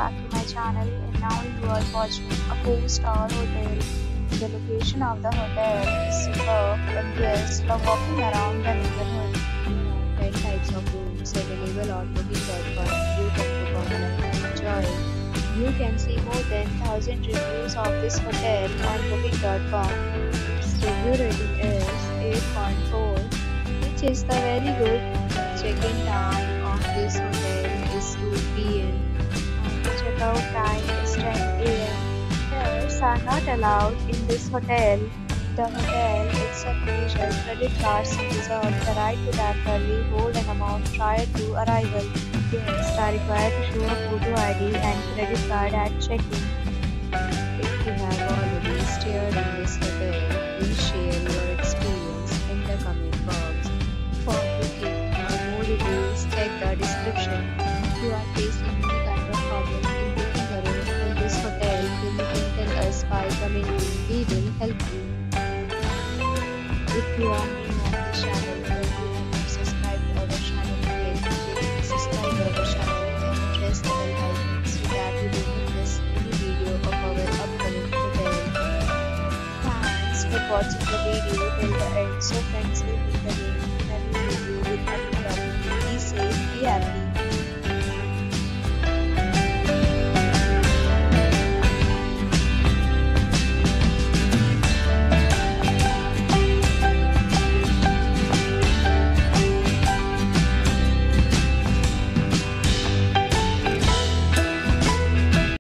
back to my channel, and now you are watching a 4-star hotel. The location of the hotel is superb and guests love walking around the neighborhood. There are 10 types of rooms available on booking.com. You can book online and enjoy. You can see more than 1,000 reviews of this hotel on booking.com. Its review rating is 8.4, which is the very good. Check-in time of this hotel is 2 p.m. and the check-out time is 10 a.m. Pets are not allowed in this hotel. The hotel accepts major credit cards and reserves the right to temporarily hold an amount prior to arrival. Guests are required to show a photo ID and credit card at check-in. If you have already stayed in this hotel, please share your experience in the comment box. For booking or more details, check the description. If you are facing any kind of problem in booking a room in this hotel, then you can tell us by commenting. We will help you. If you are new on this channel or you have not subscribed to our channel yet, then subscribe to our channel and press the bell icon so that you do not miss any video of our upcoming hotel. Thanks for watching the video till the end. So friends, will meet again in a new video with a new topic. Be safe, be happy.